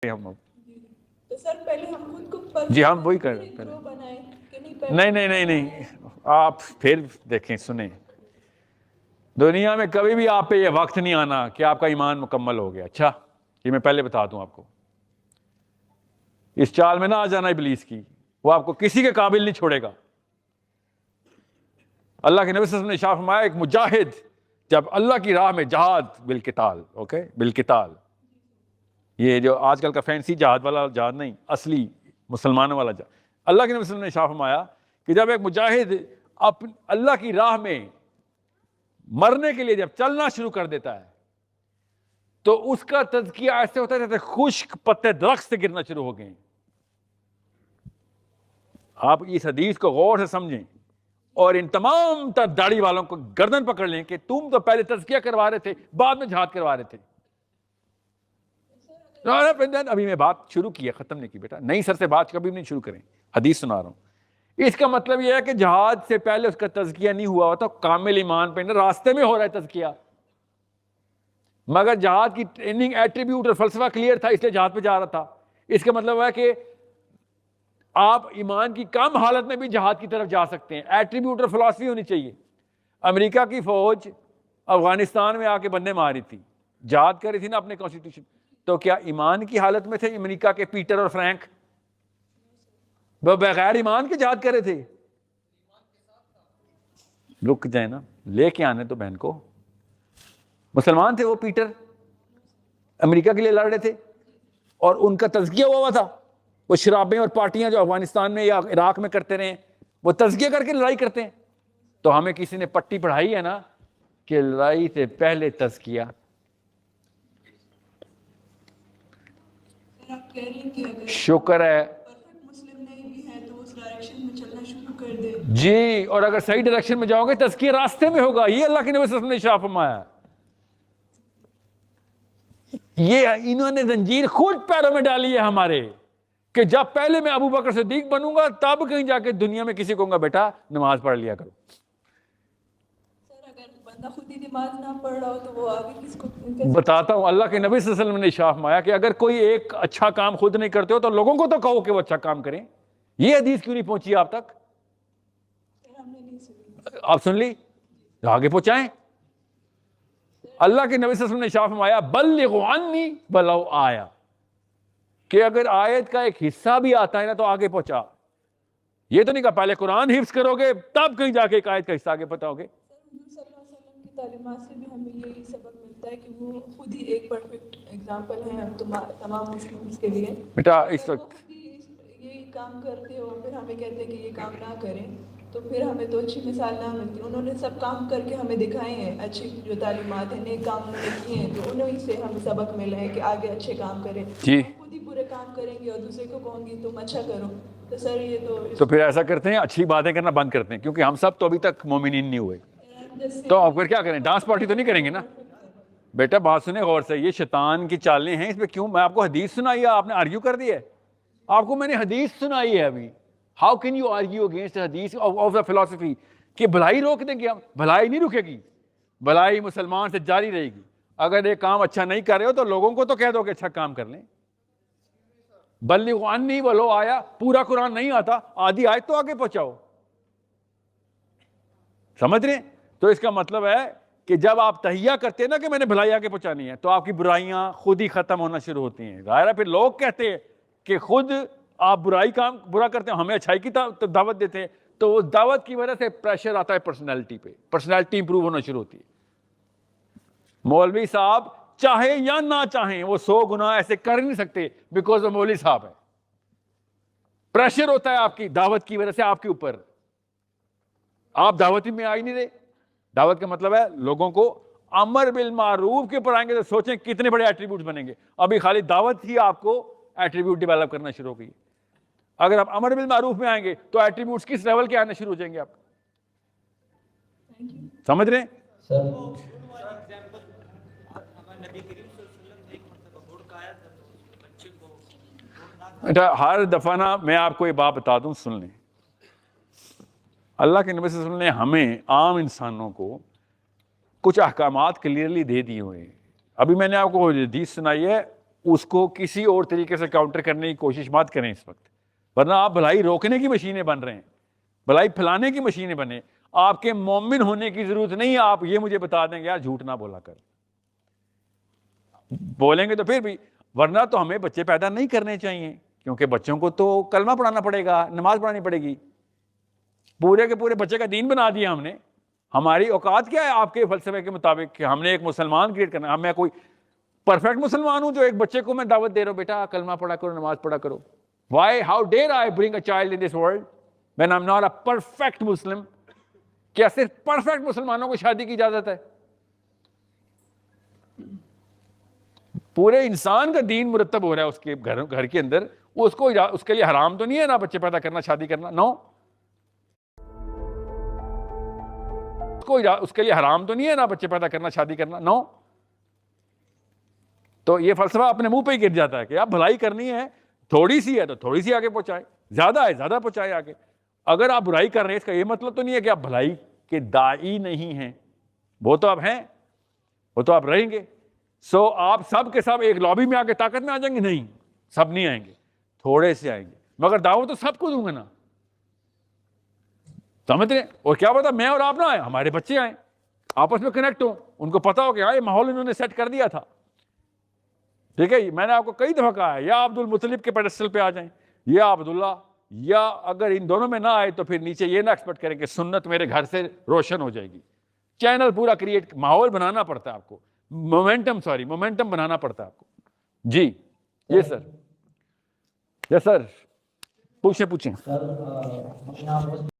ہم تو سر پہلے ہم خود کو جی ہم وہی کر رہے ہیں. نہیں آپ پھر دیکھیں سنیں, دنیا میں کبھی بھی آپ پہ یہ وقت نہیں آنا کہ آپ کا ایمان مکمل ہو گیا. اچھا یہ میں پہلے بتا دوں آپ کو, اس چال میں نہ آ جانا ابلیس کی, وہ آپ کو کسی کے قابل نہیں چھوڑے گا. اللہ کے نبی صلی اللہ علیہ وسلم نے ارشاد فرمایا ایک مجاہد جب اللہ کی راہ میں جہاد بالقتال, اوکے بالقتال, یہ جو آج کل کا فینسی جہاد والا جہاد نہیں, اصلی مسلمانوں والا جہاد. اللہ کے نبی صلی اللہ علیہ وسلم نے ارشاد فرمایا کہ جب ایک مجاہد اللہ کی راہ میں مرنے کے لیے جب چلنا شروع کر دیتا ہے تو اس کا تزکیہ ایسے ہوتا ہے جیسے خشک پتے درخت سے گرنا شروع ہو گئے. آپ اس حدیث کو غور سے سمجھیں اور ان تمام تر داڑھی والوں کو گردن پکڑ لیں کہ تم تو پہلے تزکیہ کروا رہے تھے, بعد میں جہاد کروا رہے تھے. ابھی میں بات شروع کی ہے, ختم نہیں کی بیٹا, نئی سر سے بات کبھی نہیں شروع کریں, حدیث سنا رہا ہوں. اس کا مطلب یہ ہے کہ جہاد سے پہلے اس کا تزکیہ نہیں ہوا ہوتا, کامل ایمان پہ راستے میں ہو رہا ہے تزکیہ. مگر جہاد کی ٹریننگ ایٹریبیوٹ اور فلسفہ کلیئر تھا اس لیے جہاد پہ جا رہا تھا. اس کا مطلب ہے کہ آپ ایمان کی کم حالت میں بھی جہاد کی طرف جا سکتے ہیں. ایٹریبیوٹ اور فلسفی ہونی چاہیے. امریکہ کی فوج افغانستان میں آ کے بندے ماری تھی, جہاد کر رہی تھی نا اپنے کانسٹیٹیوشن, تو کیا ایمان کی حالت میں تھے امریکہ کے پیٹر اور فرینک؟ وہ بغیر ایمان کے جہاد کر رہے تھے. رک جائیں نا, لے کے آنے تو بہن کو. مسلمان تھے وہ پیٹر, امریکہ کے لیے لڑ رہے تھے اور ان کا تزکیہ ہوا تھا. وہ شرابیں اور پارٹیاں جو افغانستان میں یا عراق میں کرتے رہے وہ تزکیہ کر کے لڑائی کرتے ہیں. تو ہمیں کسی نے پٹی پڑھائی ہے نا کہ لڑائی سے پہلے تزکیہ. شکر ہے جی, اور اگر صحیح ڈائریکشن میں جاؤ گے تزکیہ راستے میں ہوگا. یہ اللہ کے نبی صلی اللہ علیہ وسلم نے ارشاد فرمایا. یہ انہوں نے زنجیر خود پیروں میں ڈالی ہے ہمارے کہ جب پہلے میں ابو بکر صدیق بنوں گا تب کہیں جا کے دنیا میں کسی کو کہوں گا بیٹا نماز پڑھ لیا کرو. خود ہی نماز نہ پڑھ رہا ہو تو وہ آگے کس کو بتاتا ہوں. اللہ کے نبی صلی اللہ علیہ وسلم نے ارشاد فرمایا کہ اگر کوئی ایک اچھا کام خود نہیں کرتے ہو تو لوگوں کو تو کہو کہ وہ اچھا کام کریں. یہ حدیث کیوں نہیں پہنچی آپ تک؟ آپ سن لی, آگے پہنچائیں. اللہ کے نبی صلی اللہ علیہ وسلم نے ارشاد فرمایا بلغوا عنی ولو آیا, کہ اگر آیت کا ایک حصہ بھی آتا ہے نا تو آگے پہنچا. یہ تو نہیں کہا پہلے قرآن حفظ کرو گے تب کہیں جا کے ایک آیت کا حصہ آگے بتاؤ گے. تعلیمات سے بھی ہمیں یہی سبق ملتا ہے کہ وہ خود ہی ایک پرفیکٹ ایگزامپل ہیں ہم تمام مسلمز کے لیے. بیٹا اس وقت یہی کام کرتے ہو پھر ہمیں کہتے ہیں کہ یہ کام نہ کریں تو پھر ہمیں تو اچھی مثال نہ ملتی. انہوں نے سب کام کر کے ہمیں دکھائے ہیں, اچھی جو تعلیمات ہیں نیک کام انہوں نے کیے ہیں, تو انہیں سے ہمیں سبق ملا ہے کہ آگے اچھے کام کریں. جی خود ہی برے کام کریں گے اور دوسرے کو کہوں گی تم اچھا کرو تو سر یہ تو پھر ایسا کرتے ہیں اچھی باتیں کرنا بند کرتے ہیں, کیونکہ ہم سب تو ابھی تک مومنین نہیں ہوئے. تو اب پھر کیا کریں, ڈانس پارٹی تو نہیں کریں گے نا. بیٹا بات سنیں غور سے, یہ شیطان کی چالیں ہیں, اس پہ کیوں میں آپ کو حدیث سنائی ہے آپ نے آرگیو کر دی ہے. آپ کو میں نے حدیث سنائی ہے ابھی. How can you argue against حدیث آف دا فلسفی کہ بھلائی روک دیں گے ہم؟ بھلائی نہیں رکے گی, بھلائی مسلمان سے جاری رہے گی. اگر ایک کام اچھا نہیں کر رہے ہو تو لوگوں کو تو کہہ دو کہ اچھا کام کر لیں. بلغوا عنی ولو آیا, پورا قرآن نہیں آتا, آدھی آیت تو آگے پہنچاؤ. سمجھ رہے ہیں؟ تو اس کا مطلب ہے کہ جب آپ تہیہ کرتے ہیں نا کہ میں نے بھلائی آگے پہنچانی ہے تو آپ کی برائیاں خود ہی ختم ہونا شروع ہوتی ہیں. ظاہر ہے پھر لوگ کہتے ہیں کہ خود آپ برا کرتے ہیں, ہمیں اچھائی کی دعوت دیتے ہیں, تو اس دعوت کی وجہ سے پریشر آتا ہے پرسنالٹی پہ, پرسنالٹی امپروو ہونا شروع ہوتی ہے. مولوی صاحب چاہے یا نہ چاہیں وہ 100 گناہ ایسے کر نہیں سکتے بیکاز وہ مولوی صاحب ہے. پریشر ہوتا ہے آپ کی دعوت کی وجہ سے آپ کے اوپر. آپ دعوتی میں آ ہی نہیں رہے. دعوت کا مطلب ہے لوگوں کو امر بالمعروف کے اوپر آئیں گے تو سوچیں کتنے بڑے ایٹریبیوٹس بنیں گے. ابھی خالی دعوت ہی آپ کو ایٹریبیوٹ ڈیولپ کرنا شروع ہو گئی. اگر آپ امر بالمعروف میں آئیں گے تو ایٹریبیوٹس کس لیول کے آنے شروع ہو جائیں گے آپ. سمجھ رہے ہیں؟ ہر دفعہ نا میں آپ کو یہ بات بتا دوں, سن لیں. اللہ کے نبی صلی اللہ علیہ وسلم نے ہمیں عام انسانوں کو کچھ احکامات کلیئرلی دے دیے ہوئے ہیں. ابھی میں نے آپ کو حدیث سنائی ہے, اس کو کسی اور طریقے سے کاؤنٹر کرنے کی کوشش مت کریں اس وقت، ورنہ آپ بھلائی روکنے کی مشینیں بن رہے ہیں، بھلائی پھیلانے کی مشینیں بنے. آپ کے مومن ہونے کی ضرورت نہیں ہے. آپ یہ مجھے بتا دیں گے یار جھوٹ نہ بولا کر، بولیں گے تو پھر بھی، ورنہ تو ہمیں بچے پیدا نہیں کرنے چاہیے، کیونکہ بچوں کو تو کلمہ پڑھانا پڑے گا، نماز پڑھانی پڑے گی. پورے کے پورے بچے کا دین بنا دیا ہم نے. ہماری اوقات کیا ہے آپ کے فلسفے کے مطابق کہ ہم نے ایک مسلمان کریٹ کرنا؟ میں کوئی پرفیکٹ مسلمان ہوں جو ایک بچے کو میں دعوت دے رہا ہوں بیٹا کلمہ پڑھا کرو، نماز پڑھا کرو؟ Why, how dare I bring a child in this world when I'm not a perfect Muslim? کیا صرف پرفیکٹ مسلمانوں کو شادی کی اجازت ہے؟ پورے انسان کا دین مرتب ہو رہا ہے اس کے گھر کے اندر، اس کے لیے حرام تو نہیں ہے نا بچے پیدا کرنا، شادی کرنا؟ نو. اس کے لیے حرام تو نہیں ہے نا بچے پیدا کرنا، شادی کرنا؟ نو. تو یہ فلسفہ اپنے منہ پہ ہی گر جاتا ہے کہ آپ بھلائی کرنی ہے، تھوڑی سی ہے تو تھوڑی سی آگے پہنچائیں، زیادہ ہے زیادہ پہنچائیں آگے. اگر آپ برائی کر رہے ہیں اس کا یہ مطلب تو نہیں ہے کہ آپ بھلائی کے داعی نہیں ہیں، وہ تو آپ ہیں، وہ تو آپ رہیں گے. سو آپ سب کے سب ایک لابی میں آ کے طاقت میں آ جائیں گے؟ نہیں، سب نہیں آئیں گے، تھوڑے سے آئیں گے، مگر دعوت تو سب کو دوں گا نا. سمجھ رہے؟ اور کیا پتا میں اور آپ نہ آئے، ہمارے بچے آئیں، آپس میں کنیکٹ ہوں، ان کو پتا ہو کہ یہ ماحول انہوں نے سیٹ کر دیا تھا. ٹھیک ہے، میں نے آپ کو کئی دفعہ کہا ہے یا عبد المطلب کے پیڈسٹل پہ آ جائیں یا عبداللہ، یا اگر ان دونوں میں نہ آئے تو پھر نیچے یہ نہ ایکسپیکٹ کریں کہ سنت میرے گھر سے روشن ہو جائے گی. چینل پورا کریٹ، ماحول بنانا پڑتا ہے آپ کو، مومنٹم بنانا پڑتا ہے آپ کو. جی یس سر، یس سر، پوچھیں.